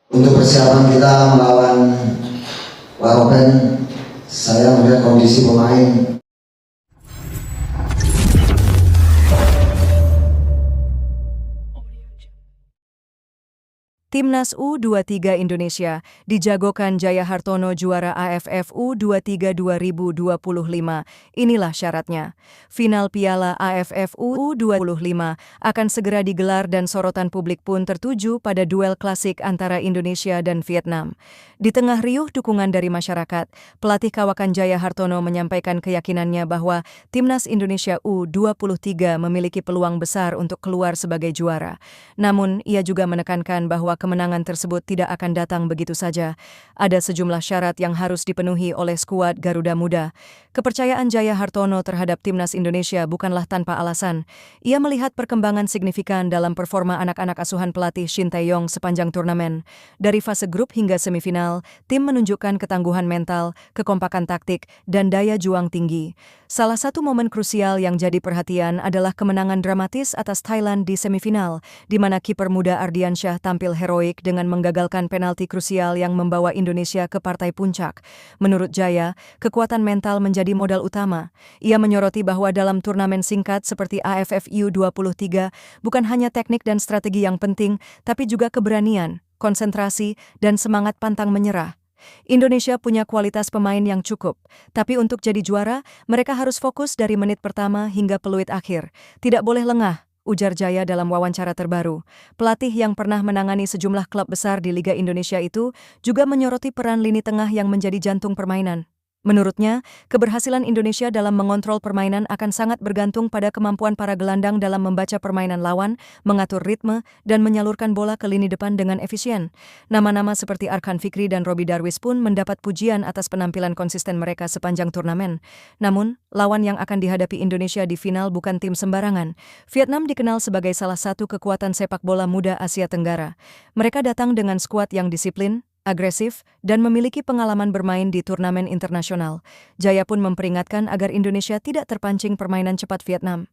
Untuk persiapan kita melawan Waropen, saya melihat kondisi pemain. Timnas U23 Indonesia dijagokan Jaya Hartono juara AFF U23 2025. Inilah syaratnya. Final Piala AFF U25 akan segera digelar dan sorotan publik pun tertuju pada duel klasik antara Indonesia dan Vietnam. Di tengah riuh dukungan dari masyarakat, pelatih kawakan Jaya Hartono menyampaikan keyakinannya bahwa Timnas Indonesia U23 memiliki peluang besar untuk keluar sebagai juara. Namun, ia juga menekankan bahwa kemenangan tersebut tidak akan datang begitu saja. Ada sejumlah syarat yang harus dipenuhi oleh skuad Garuda Muda. Kepercayaan Jaya Hartono terhadap Timnas Indonesia bukanlah tanpa alasan. Ia melihat perkembangan signifikan dalam performa anak-anak asuhan pelatih Shin Tae-yong sepanjang turnamen. Dari fase grup hingga semifinal, tim menunjukkan ketangguhan mental, kekompakan taktik, dan daya juang tinggi. Salah satu momen krusial yang jadi perhatian adalah kemenangan dramatis atas Thailand di semifinal, di mana kiper muda Ardiansyah tampil heroik dengan menggagalkan penalti krusial yang membawa Indonesia ke partai puncak. Menurut Jaya, kekuatan mental menjadi modal utama. Ia menyoroti bahwa dalam turnamen singkat seperti AFF U23, bukan hanya teknik dan strategi yang penting, tapi juga keberanian, konsentrasi, dan semangat pantang menyerah. Indonesia punya kualitas pemain yang cukup, tapi untuk jadi juara, mereka harus fokus dari menit pertama hingga peluit akhir. Tidak boleh lengah, ujar Jaya dalam wawancara terbaru. Pelatih yang pernah menangani sejumlah klub besar di Liga Indonesia itu juga menyoroti peran lini tengah yang menjadi jantung permainan. Menurutnya, keberhasilan Indonesia dalam mengontrol permainan akan sangat bergantung pada kemampuan para gelandang dalam membaca permainan lawan, mengatur ritme, dan menyalurkan bola ke lini depan dengan efisien. Nama-nama seperti Arkan Fikri dan Roby Darwis pun mendapat pujian atas penampilan konsisten mereka sepanjang turnamen. Namun, lawan yang akan dihadapi Indonesia di final bukan tim sembarangan. Vietnam dikenal sebagai salah satu kekuatan sepak bola muda Asia Tenggara. Mereka datang dengan skuad yang disiplin, agresif, dan memiliki pengalaman bermain di turnamen internasional. Jaya pun memperingatkan agar Indonesia tidak terpancing permainan cepat Vietnam.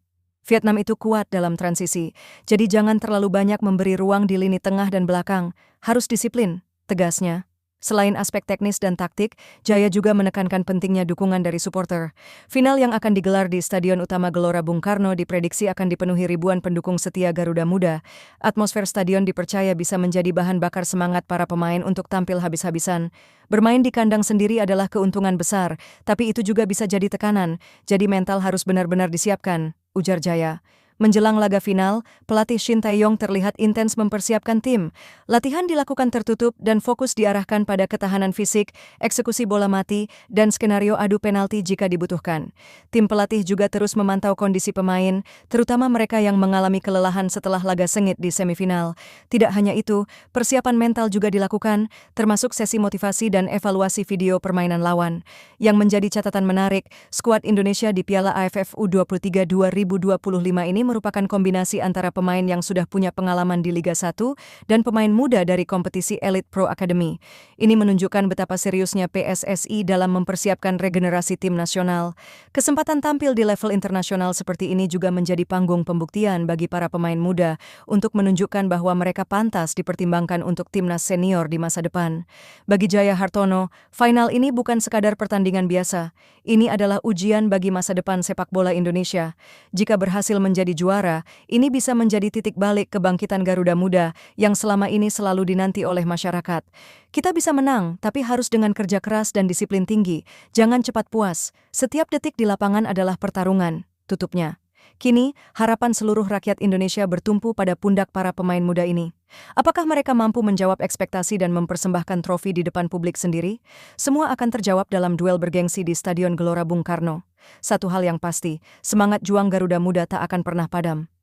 Vietnam itu kuat dalam transisi, jadi jangan terlalu banyak memberi ruang di lini tengah dan belakang. Harus disiplin, tegasnya. Selain aspek teknis dan taktik, Jaya juga menekankan pentingnya dukungan dari supporter. Final yang akan digelar di Stadion Utama Gelora Bung Karno diprediksi akan dipenuhi ribuan pendukung setia Garuda Muda. Atmosfer stadion dipercaya bisa menjadi bahan bakar semangat para pemain untuk tampil habis-habisan. Bermain di kandang sendiri adalah keuntungan besar, tapi itu juga bisa jadi tekanan, jadi mental harus benar-benar disiapkan, ujar Jaya. Menjelang laga final, pelatih Shin Tae-yong terlihat intens mempersiapkan tim. Latihan dilakukan tertutup dan fokus diarahkan pada ketahanan fisik, eksekusi bola mati, dan skenario adu penalti jika dibutuhkan. Tim pelatih juga terus memantau kondisi pemain, terutama mereka yang mengalami kelelahan setelah laga sengit di semifinal. Tidak hanya itu, persiapan mental juga dilakukan, termasuk sesi motivasi dan evaluasi video permainan lawan. Yang menjadi catatan menarik, skuad Indonesia di Piala AFF U23 2025 ini merupakan kombinasi antara pemain yang sudah punya pengalaman di Liga 1 dan pemain muda dari kompetisi Elite Pro Academy. Ini menunjukkan betapa seriusnya PSSI dalam mempersiapkan regenerasi tim nasional. Kesempatan tampil di level internasional seperti ini juga menjadi panggung pembuktian bagi para pemain muda untuk menunjukkan bahwa mereka pantas dipertimbangkan untuk timnas senior di masa depan. Bagi Jaya Hartono, final ini bukan sekadar pertandingan biasa. Ini adalah ujian bagi masa depan sepak bola Indonesia. Jika berhasil menjadi juara, ini bisa menjadi titik balik kebangkitan Garuda Muda yang selama ini selalu dinanti oleh masyarakat. Kita bisa menang, tapi harus dengan kerja keras dan disiplin tinggi. Jangan cepat puas. Setiap detik di lapangan adalah pertarungan, tutupnya. Kini, harapan seluruh rakyat Indonesia bertumpu pada pundak para pemain muda ini. Apakah mereka mampu menjawab ekspektasi dan mempersembahkan trofi di depan publik sendiri? Semua akan terjawab dalam duel bergengsi di Stadion Gelora Bung Karno. Satu hal yang pasti, semangat juang Garuda Muda tak akan pernah padam.